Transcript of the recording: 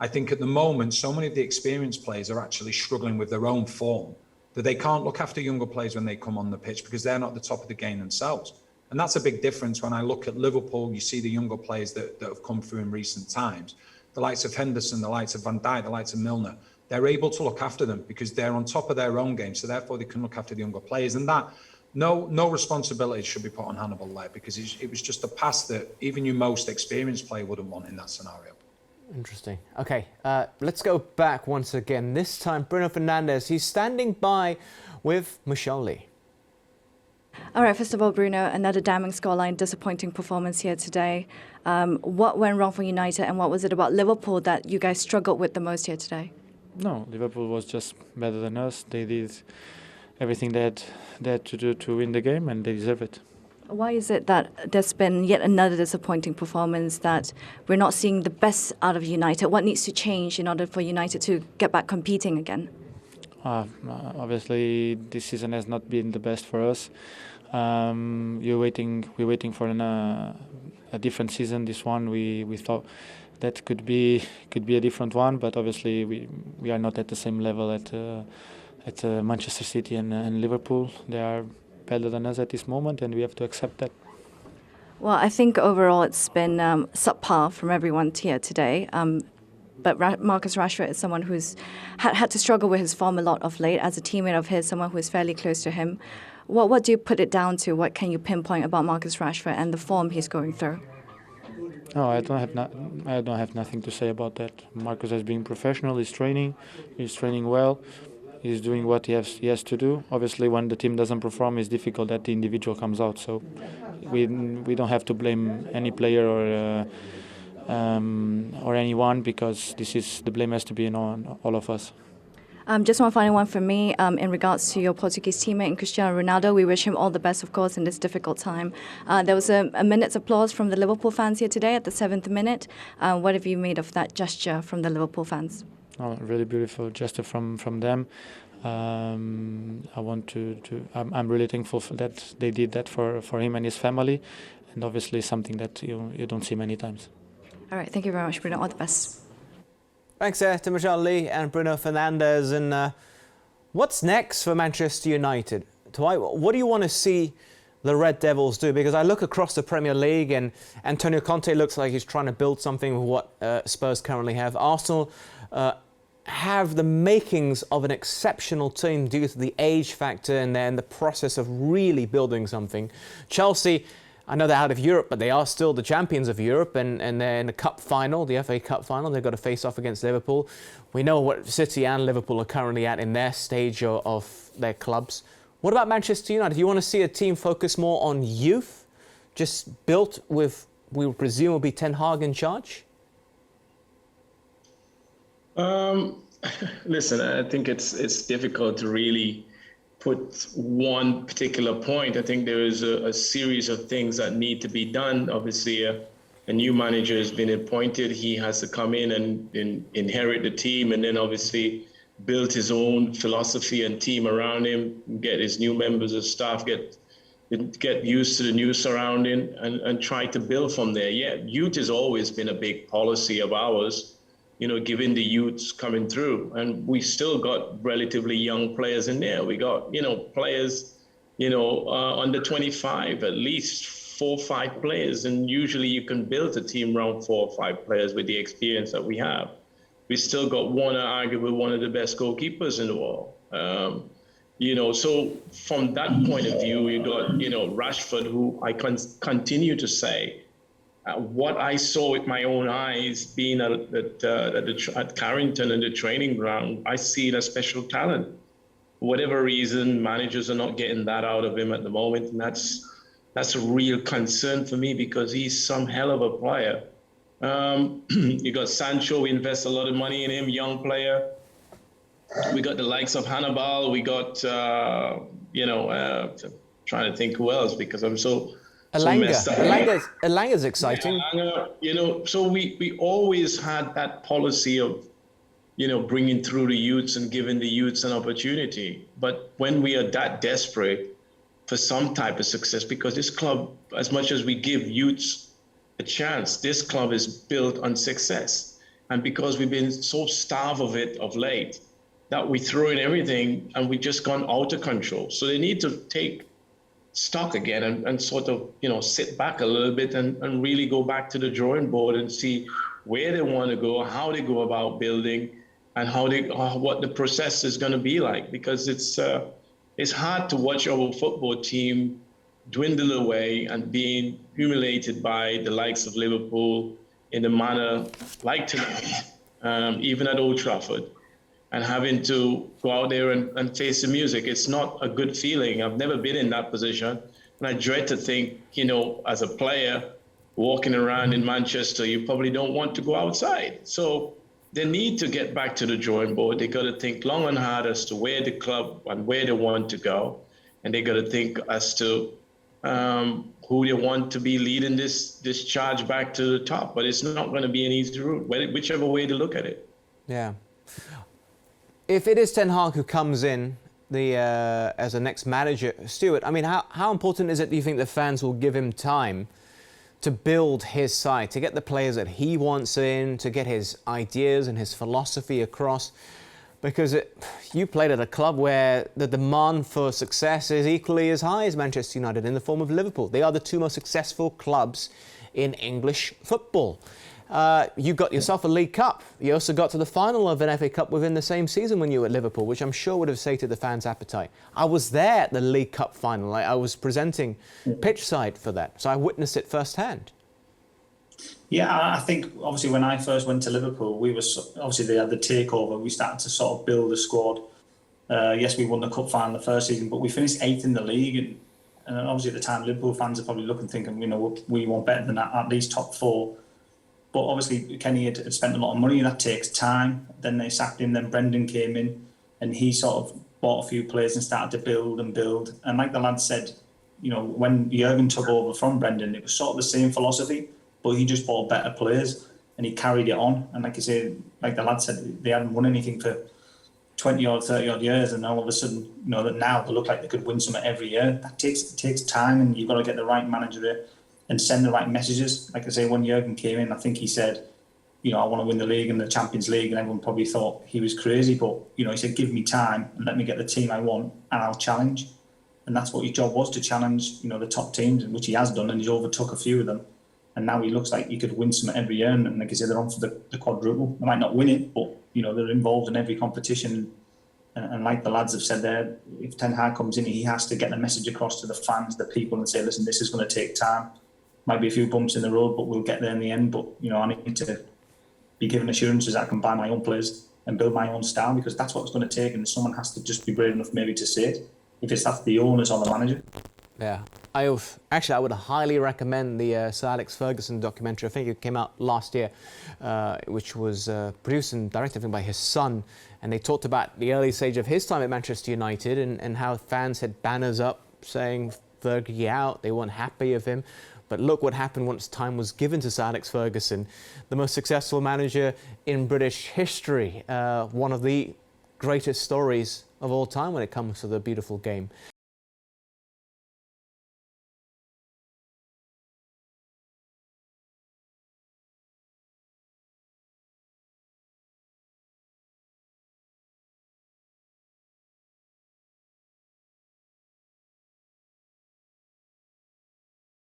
I think at the moment, so many of the experienced players are actually struggling with their own form, that they can't look after younger players when they come on the pitch because they're not at the top of the game themselves. And that's a big difference. When I look at Liverpool, you see the younger players that have come through in recent times, the likes of Henderson, the likes of Van Dijk, the likes of Milner. They're able to look after them because they're on top of their own game. So therefore they can look after the younger players. And that no responsibility should be put on Hannibal there, because it was just a pass that even your most experienced player wouldn't want in that scenario. Interesting. Okay, let's go back once again. This time, Bruno Fernandes, he's standing by with Michelle Lee. All right, first of all, Bruno, another damning scoreline, disappointing performance here today. What went wrong for United, and what was it about Liverpool that you guys struggled with the most here today? No, Liverpool was just better than us. They did everything they had to do to win the game, and they deserve it. Why is it that there's been yet another disappointing performance, that we're not seeing the best out of United? What needs to change in order for United to get back competing again? Obviously, this season has not been the best for us. We're waiting for a different season. This one, we thought that could be a different one, but obviously we are not at the same level at Manchester City and Liverpool. They are better than us at this moment, and we have to accept that. Well, I think overall it's been subpar from everyone here today. But Marcus Rashford is someone who's had to struggle with his form a lot of late. As a teammate of his, someone who is fairly close to him, what do you put it down to? What can you pinpoint about Marcus Rashford and the form he's going through? No, I don't have nothing to say about that. Marcus has been professional. He's training well. He's doing what he has to do. Obviously, when the team doesn't perform, it's difficult that the individual comes out. So we don't have to blame any player or anyone, because the blame has to be on all of us. Just one final one from me in regards to your Portuguese teammate, Cristiano Ronaldo. We wish him all the best, of course, in this difficult time. There was a minute's applause from the Liverpool fans here today at the 7th minute. What have you made of that gesture from the Liverpool fans? Oh, really beautiful gesture from them. I'm really thankful that they did that for him and his family, and obviously something that you don't see many times. All right, thank you very much, Bruno. All the best. Thanks to Michelle Lee and Bruno Fernandes. And what's next for Manchester United? What do you want to see the Red Devils do? Because I look across the Premier League and Antonio Conte looks like he's trying to build something with what Spurs currently have. Arsenal have the makings of an exceptional team due to the age factor, and they're in the process of really building something. Chelsea, I know they're out of Europe, but they are still the champions of Europe, and they're in the cup final, the FA Cup final. They've got to face off against Liverpool. We know what City and Liverpool are currently at in their stage of their clubs. What about Manchester United? Do you want to see a team focus more on youth, just built with, we presume, will be Ten Hag in charge? Listen, I think it's difficult to really put one particular point. I think there is a series of things that need to be done. Obviously, a new manager has been appointed. He has to come in and inherit the team, and then obviously build his own philosophy and team around him, get his new members of staff, get used to the new surrounding, and try to build from there. Yeah, youth has always been a big policy of ours, given the youths coming through. And we still got relatively young players in there. We got, players, under 25, at least 4 or 5 players. And usually you can build a team around 4 or 5 players with the experience that we have. We still got arguably one of the best goalkeepers in the world. So from that point of view, you got, Rashford, who I continue to say, what I saw with my own eyes being at Carrington and the training ground, I see it as special talent. For whatever reason, managers are not getting that out of him at the moment. And that's a real concern for me, because he's some hell of a player. You got Sancho, we invest a lot of money in him, young player. We got the likes of Hannibal. We got, trying to think who else, because I'm so messed up. Elanga's exciting. Yeah, so we always had that policy of, bringing through the youths and giving the youths an opportunity. But when we are that desperate for some type of success, because this club, as much as we give youths a chance, this club is built on success. And because we've been so starved of it of late, that we throw in everything and we just gone out of control. So they need to take stock again and sort of, sit back a little bit and really go back to the drawing board and see where they want to go, how they go about building, and what the process is going to be like. Because it's hard to watch our football team dwindle away and being humiliated by the likes of Liverpool in a manner like tonight, even at Old Trafford, and having to go out there and face the music. It's not a good feeling. I've never been in that position. And I dread to think, as a player walking around in Manchester, you probably don't want to go outside. So they need to get back to the drawing board. They got to think long and hard as to where the club and where they want to go. And they got to think as to who they want to be leading this charge back to the top. But it's not going to be an easy route, whichever way to look at it. Yeah. If it is Ten Hag who comes in as a next manager, Stuart, I mean, how important is it, do you think, the fans will give him time to build his side, to get the players that he wants in, to get his ideas and his philosophy across? Because you played at a club where the demand for success is equally as high as Manchester United in the form of Liverpool. They are the two most successful clubs in English football. You got yourself a League Cup. You also got to the final of an FA Cup within the same season when you were at Liverpool, which I'm sure would have sated the fans' appetite. I was there at the League Cup final. I was presenting pitch side for that, so I witnessed it firsthand. Yeah, I think obviously when I first went to Liverpool, obviously they had the takeover. We started to sort of build a squad. Yes, we won the cup final the first season, but we finished 8th in the league. And obviously at the time, Liverpool fans are probably looking, thinking, we want better than that, at least top 4. But obviously Kenny had spent a lot of money, and that takes time. Then they sacked him, then Brendan came in, and he sort of bought a few players and started to build and build. And like the lad said, when Jurgen took over from Brendan, it was sort of the same philosophy, but he just bought better players and he carried it on. And like I say, like the lad said, they hadn't won anything for 20 or 30 odd years, and all of a sudden, that now they look like they could win something every year. That takes time, and you've got to get the right manager there and send the right messages. Like I say, when Jurgen came in, I think he said, I want to win the league and the Champions League, and everyone probably thought he was crazy, but, he said, give me time and let me get the team I want and I'll challenge. And that's what his job was, to challenge, the top teams, which he has done, and he's overtook a few of them. And now he looks like he could win something every year, and like I say, they're on for the quadruple. They might not win it, but, they're involved in every competition. And like the lads have said there, if Ten Hag comes in, he has to get the message across to the fans, the people, and say, listen, this is going to take time. Might be a few bumps in the road, but we'll get there in the end. But, I need to be given assurances that I can buy my own players and build my own style, because that's what it's going to take. And someone has to just be brave enough maybe to say it, if it's that's the owners or the manager. Yeah. I would highly recommend the Sir Alex Ferguson documentary. I think it came out last year, which was produced and directed by his son. And they talked about the early stage of his time at Manchester United and how fans had banners up saying Fergie out. They weren't happy of him. But look what happened once time was given to Sir Alex Ferguson, the most successful manager in British history. One of the greatest stories of all time when it comes to the beautiful game.